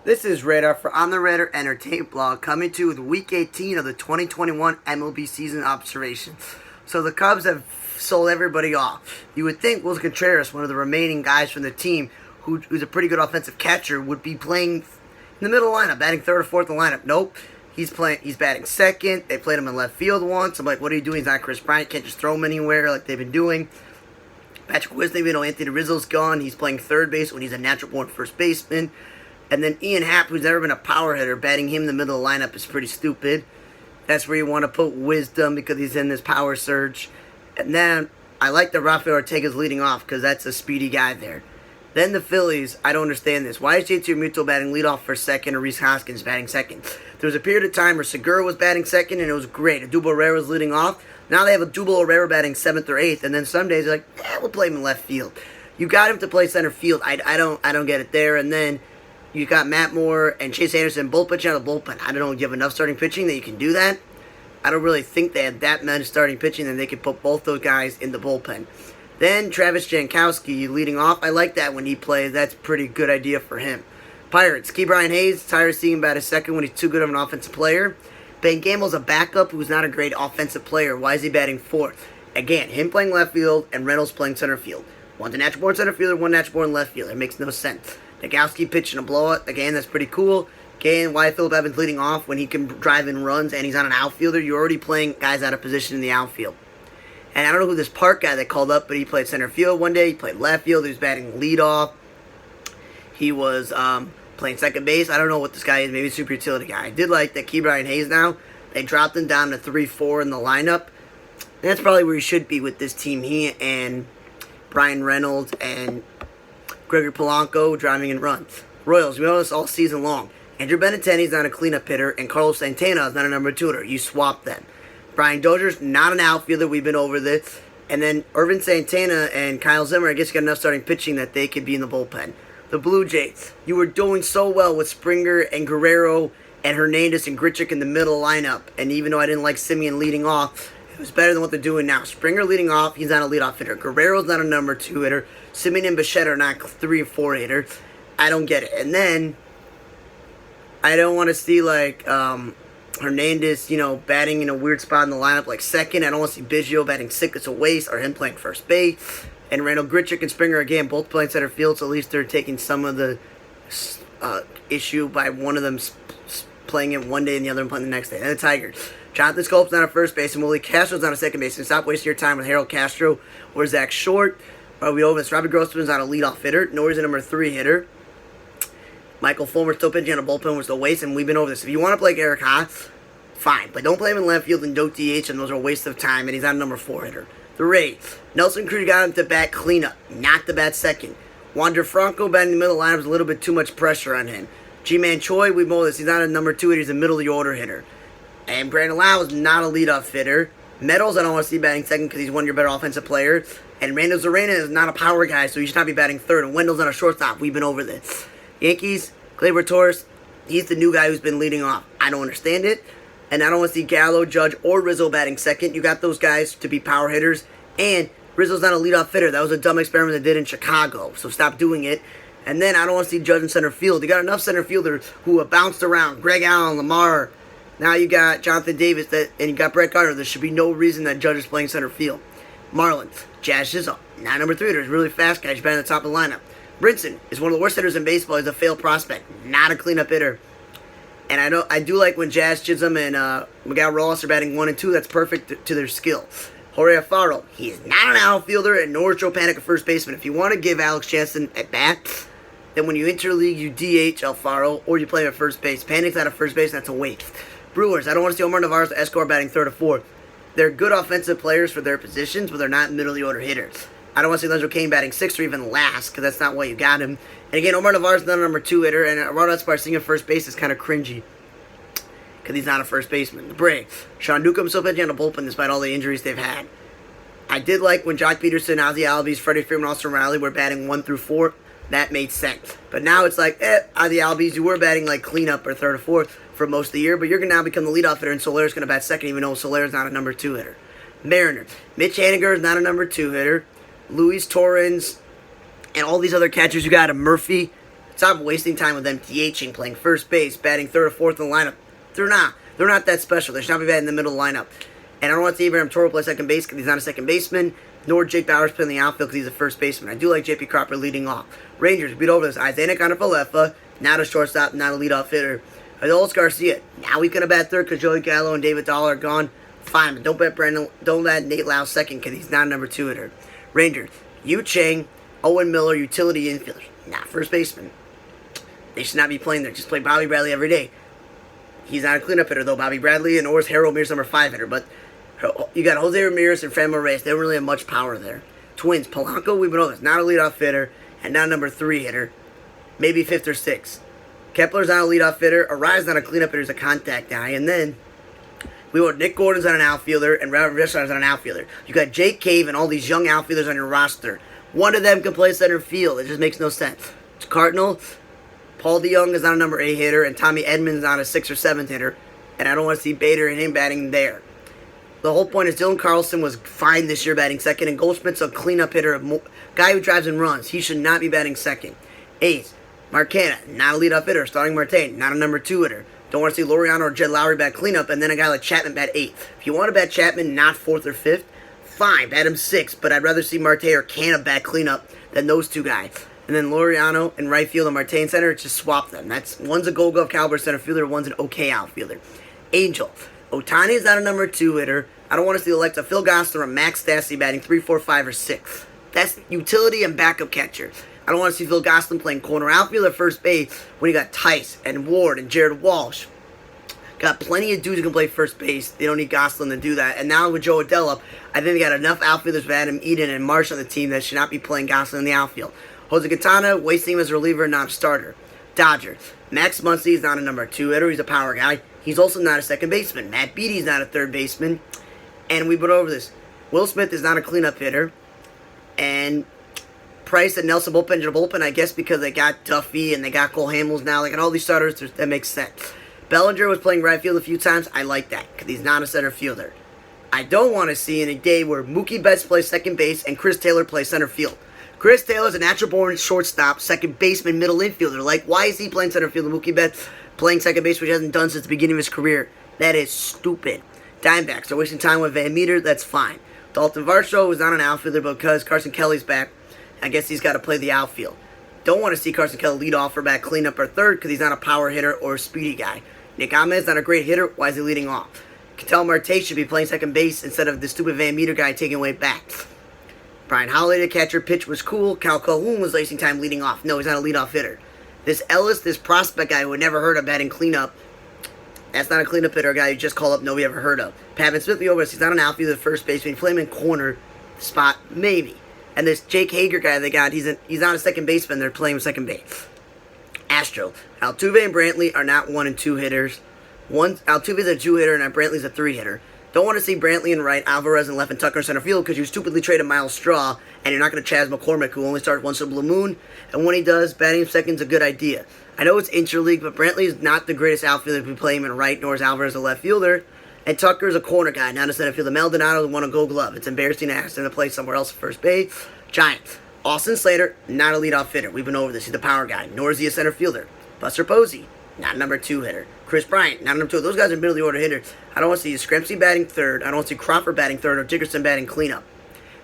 This is Radar for On the Radar Entertainment Blog coming to you with Week 18 of the 2021 MLB season observations. So the Cubs have sold everybody off. You would think Will Contreras, one of the remaining guys from the team, who's a pretty good offensive catcher, would be playing in the middle lineup, batting third or fourth in the lineup. Nope. He's batting second. They played him in left field once. I'm like, what are you doing? He's not Chris Bryant. Can't just throw him anywhere like they've been doing. Patrick Wisney, Anthony Rizzo's gone. He's playing third base when he's a natural born first baseman. And then Ian Happ, who's never been a power hitter, batting him in the middle of the lineup is pretty stupid. That's where you want to put Wisdom because he's in this power surge. And then I like that Rafael Ortega's leading off because that's a speedy guy there. Then the Phillies, I don't understand this. Why is JT Realmuto batting leadoff for second and Rhys Hoskins batting second? There was a period of time where Segura was batting second and it was great. Odubel Herrera was leading off. Now they have Odubel Herrera batting seventh or eighth, and then some days they're like, we'll play him in left field. You got him to play center field. I don't get it there. And then you got Matt Moore and Chase Anderson both pitching out of the bullpen. I don't know, do you have enough starting pitching that you can do that? I don't really think they have that much starting pitching that they could put both those guys in the bullpen. Then Travis Jankowski leading off. I like that when he plays. That's a pretty good idea for him. Pirates, Key Brian Hayes. Tired of seeing him bat a second when he's too good of an offensive player. Ben Gamble's a backup who's not a great offensive player. Why is he batting fourth? Again, him playing left field and Reynolds playing center field. One's a natural born center fielder, one natural born left fielder. It makes no sense. Nagowski pitching a blowout. Again, that's pretty cool. Again, why Phillip Evans leading off when he can drive in runs and he's not an outfielder? You're already playing guys out of position in the outfield. And I don't know who this Park guy that called up, but he played center field one day. He played left field. He was batting leadoff. He was playing second base. I don't know what this guy is. Maybe super utility guy. I did like that Key Brian Hayes now. They dropped him down to 3-4 in the lineup. And that's probably where he should be with this team. He and Brian Reynolds and Gregory Polanco driving in runs. Royals, we know this all season long. Andrew Benintendi's not a cleanup hitter, and Carlos Santana is not a number two hitter. You swap them. Brian Dozier's not an outfielder. We've been over this. And then Irvin Santana and Kyle Zimmer, I guess, got enough starting pitching that they could be in the bullpen. The Blue Jays, you were doing so well with Springer and Guerrero and Hernandez and Grichuk in the middle lineup. And even though I didn't like Simeon leading off, it was better than what they're doing now. Springer leading off, he's not a leadoff hitter. Guerrero's not a number two hitter. Simeon and Bichette are not 3 or 4 hitters. I don't get it. And then I don't want to see Hernandez, batting in a weird spot in the lineup like second. I don't want to see Biggio batting sixth. It's a waste. Or him playing first base. And Randall Grichuk and Springer, again, both playing center field. So at least they're taking some of the issue by one of them playing it one day and the other one playing the next day. And the Tigers. Jonathan Scope's not a first base, and Willie Castro's not a second base. And stop wasting your time with Harold Castro or Zach Short. We over this. Robbie Grossman's not a leadoff hitter, nor is a number 3 hitter. Michael Fulmer's still pitching on a bullpen, was a waste, and we've been over this. If you want to play Eric Haas, fine, but don't play him in left field and don't DH him. Those are a waste of time, and he's not a number 4 hitter. The Rays. Nelson Cruz got him to bat cleanup, not to bat second. Wander Franco batting in the middle lineup was a little bit too much pressure on him. G-Man Choi, we know this. He's not a number 2 hitter. He's a middle of the order hitter. And Brandon Lau is not a leadoff hitter. Meadows, I don't want to see batting second because he's one of your better offensive players. And Randall Zarena is not a power guy, so he should not be batting third. And Wendell's not a shortstop. We've been over this. Yankees, Gleyber Torres, he's the new guy who's been leading off. I don't understand it. And I don't want to see Gallo, Judge, or Rizzo batting second. You got those guys to be power hitters. And Rizzo's not a leadoff hitter. That was a dumb experiment they did in Chicago. So stop doing it. And then I don't want to see Judge in center field. You got enough center fielders who have bounced around. Greg Allen, Lamar. Now you got Jonathan Davis and you got Brett Gardner. There should be no reason that Judge is playing center field. Marlins, Jazz Chisholm, not number 3 hitter. He's really fast guy. He's batting at the top of the lineup. Brinson is one of the worst hitters in baseball. He's a failed prospect, not a cleanup hitter. And I do like when Jazz Chisholm and Miguel Rojas are batting 1 and 2. That's perfect to their skill. Jorge Alfaro, he is not an outfielder, and nor is Joe Panik a first baseman. If you want to give Alex Jansen at bat, then when you interleague, you DH Alfaro, or you play him at first base. Panik's not a first base, that's a waste. Brewers, I don't want to see Omar Navarro or Escobar batting 3rd or 4th. They're good offensive players for their positions, but they're not middle of the order hitters. I don't want to see Lorenzo Cain batting 6th or even last, because that's not why you got him. And again, Omar Navarro's not a number 2 hitter, and Ronald Escobar sitting at first base is kind of cringy, because he's not a first baseman. The Braves, Sean Newcomb's still pitching on the bullpen despite all the injuries they've had. I did like when Jock Peterson, Ozzie Albies, Freddie Freeman, Austin Riley were batting 1 through 4. That made sense. But now it's like, Ozzie Albies, you were batting like cleanup or 3rd or 4th for most of the year, but you're going to now become the leadoff hitter, and Soler's going to bat second, even though Soler's not a number 2 hitter. Mariners, Mitch Haniger is not a number 2 hitter. Luis Torrens and all these other catchers. You got a Murphy, Stop wasting time with them DHing, playing first base, batting third or fourth in the lineup. They're not. They're not that special. They should not be batting in the middle of the lineup. And I don't want to see Abraham Toro play second base because he's not a second baseman, nor Jake Bauers play in the outfield because he's a first baseman. I do like J.P. Cropper leading off. Rangers beat over this. Isaiah Nakana-Falefa, not a shortstop, not a leadoff hitter. Adolis Garcia, now we can bat third because Joey Gallo and David Dahl are gone. Fine, but don't let Nate Lau second because he's not a number 2 hitter. Rangers, Yu Chang, Owen Miller, utility infielders, not first baseman. They should not be playing there. Just play Bobby Bradley every day. He's not a cleanup hitter though, Bobby Bradley, and or is Harold Ramirez number 5 hitter. But you got Jose Ramirez and Framber Reyes. They don't really have much power there. Twins, Polanco, we've been over this. Not a leadoff hitter and not a number 3 hitter. Maybe 5th or 6th. Kepler's not a leadoff hitter. Arai's not a cleanup hitter. He's a contact guy. And then we want Nick Gordon's on an outfielder and Robert Vishon's on an outfielder. You got Jake Cave and all these young outfielders on your roster. One of them can play center field. It just makes no sense. It's Cardinal. Paul DeYoung is not a number 8 hitter, and Tommy Edmonds not a 6th or 7th hitter. And I don't want to see Bader and him batting there. The whole point is Dylan Carlson was fine this year batting second, and Goldschmidt's a cleanup hitter, a guy who drives and runs. He should not be batting second. 8th, Marquetta, not a leadoff hitter. Starting Marte, not a number 2 hitter. Don't want to see Laureano or Jed Lowry bat cleanup, and then a guy like Chapman bat 8th. If you want to bat Chapman not 4th or 5th, fine, bat him 6th, but I'd rather see Marte or Canna bat cleanup than those two guys. And then Laureano in right field and Marte in center, just swap them. One's a Gold Glove caliber center fielder, one's an okay outfielder. Angel, Ohtani is not a number 2 hitter. I don't want to see Alexa Phil Gosler or Max Stassi batting 3, 4, 5, or 6. That's utility and backup catcher. I don't want to see Phil Gosselin playing corner outfield or first base when you got Tice and Ward and Jared Walsh. Got plenty of dudes who can play first base. They don't need Gosselin to do that. And now with Joe Adell up, I think they got enough outfielders with Adam Eden and Marsh on the team that should not be playing Gosselin in the outfield. Jose Quintana, wasting him as a reliever, not a starter. Dodgers, Max Muncy is not a number 2 hitter. He's a power guy. He's also not a second baseman. Matt Beatty's not a third baseman. And we've been over this. Will Smith is not a cleanup hitter. And Price and Nelson bullpen to the bullpen, I guess because they got Duffy and they got Cole Hamels now. They got all these starters. That makes sense. Bellinger was playing right field a few times. I like that because he's not a center fielder. I don't want to see in a day where Mookie Betts plays second base and Chris Taylor plays center field. Chris Taylor's a natural-born shortstop, second baseman, middle infielder. Like, why is he playing center field and Mookie Betts playing second base, which he hasn't done since the beginning of his career? That is stupid. Diamondbacks are wasting time with Van Meter. That's fine. Dalton Varsho is not an outfielder because Carson Kelly's back. I guess he's got to play the outfield. Don't want to see Carson Kelly lead off or back cleanup or third because he's not a power hitter or a speedy guy. Nick Ahmed's not a great hitter. Why is he leading off? Ketel Marte should be playing second base instead of the stupid Van Meter guy taking away bats. Brian Holiday, the catcher, pitch was cool. Cal Calhoun was wasting time leading off. No, he's not a leadoff hitter. This Ellis, this prospect guy who had never heard of batting cleanup, that's not a cleanup hitter, a guy you just call up nobody ever heard of. Pavin Smith, he's not an outfielder, first baseman. You play him in corner spot, maybe. And this Jake Hager guy they got, he's not a second baseman. They're playing him second base. Astro, Altuve and Brantley are not 1 and 2 hitters. Altuve's a 2 hitter and Brantley's a 3 hitter. Don't want to see Brantley in right, Alvarez in left, and Tucker in center field because you stupidly traded Miles Straw, and you're not going to Chaz McCormick, who only starts once in a blue moon. And when he does, batting him second's a good idea. I know it's interleague, but Brantley is not the greatest outfielder if we play him in right, nor is Alvarez a left fielder. And Tucker's a corner guy, not a center fielder. Maldonado won a Gold Glove. It's embarrassing to ask him to play somewhere else at first base. Giants, Austin Slater, not a leadoff hitter. We've been over this. He's the power guy, nor is he a center fielder. Buster Posey, not a number 2 hitter. Chris Bryant, not a number 2. Those guys are middle of the order hitters. I don't want to see Scrempsey batting third. I don't want to see Crawford batting third or Dickerson batting cleanup.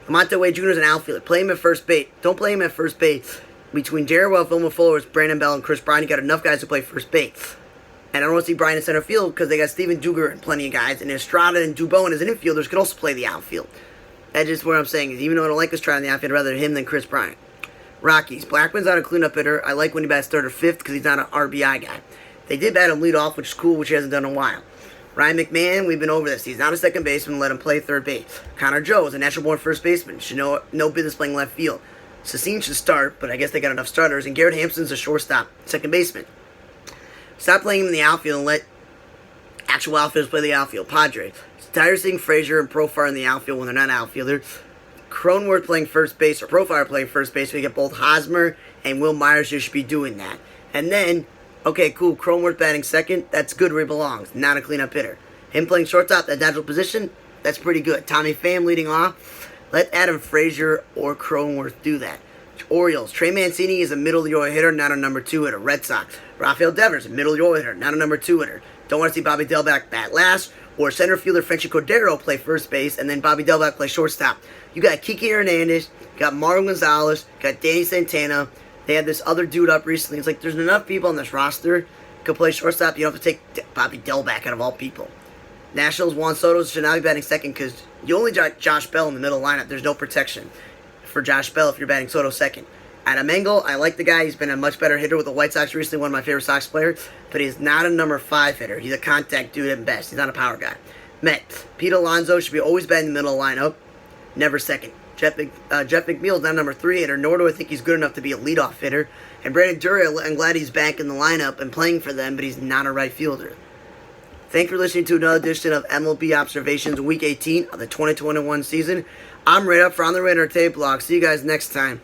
Lamonte Wade Jr. is an outfielder. Play him at first base. Don't play him at first base. Between Jared Wells, Wilmer Fuller, Brandon Bell, and Chris Bryant, you got enough guys to play first base. And I don't want to see Bryant in center field because they got Steven Duger and plenty of guys. And Estrada and Dubon as an infielders could also play the outfield. That's just what I'm saying. Is even though I don't like Estrada in the outfield, I'd rather him than Chris Bryant. Rockies, Blackman's not a cleanup hitter. I like when he bats third or fifth because he's not an RBI guy. They did bat him lead off, which is cool, which he hasn't done in a while. Ryan McMahon, we've been over this. He's not a second baseman. Let him play third base. Connor Joe is a natural-born first baseman. Should know no business playing left field. Sassine should start, but I guess they got enough starters. And Garrett Hampson's a shortstop, second baseman. Stop playing him in the outfield and let actual outfielders play the outfield. Padres. It's tired of seeing Frazier and Profar in the outfield when they're not outfielders. Cronenworth playing first base or Profar playing first base. We get both Hosmer and Will Myers who should be doing that. And then, okay, cool, Cronenworth batting second. That's good where he belongs. Not a cleanup hitter. Him playing shortstop, that natural position, that's pretty good. Tommy Pham leading off. Let Adam Frazier or Cronenworth do that. Orioles. Trey Mancini is a middle of the order hitter, not a number 2 hitter. Red Sox. Rafael Devers, a middle of the order hitter, not a number 2 hitter. Don't want to see Bobby Delback bat last, or center fielder Frenchy Cordero play first base, and then Bobby Delback play shortstop. You got Kiki Hernandez, you got Marlon Gonzalez, you got Danny Santana. They had this other dude up recently. It's like there's enough people on this roster who can play shortstop. You don't have to take Bobby Delback out of all people. Nationals, Juan Soto should now be batting second because you only got Josh Bell in the middle lineup. There's no protection for Josh Bell if you're batting Soto second. Adam Engel, I like the guy. He's been a much better hitter with the White Sox recently, one of my favorite Sox players, but he's not a number 5 hitter. He's a contact dude at best. He's not a power guy. Mets, Pete Alonso should be always batting in the middle lineup, never second. Jeff McNeil is not a number 3 hitter, nor do I think he's good enough to be a leadoff hitter. And Brandon Drury, I'm glad he's back in the lineup and playing for them, but he's not a right fielder. Thanks for listening to another edition of MLB Observations Week 18 of the 2021 season. I'm right up for On the Radar Tape Blog. See you guys next time.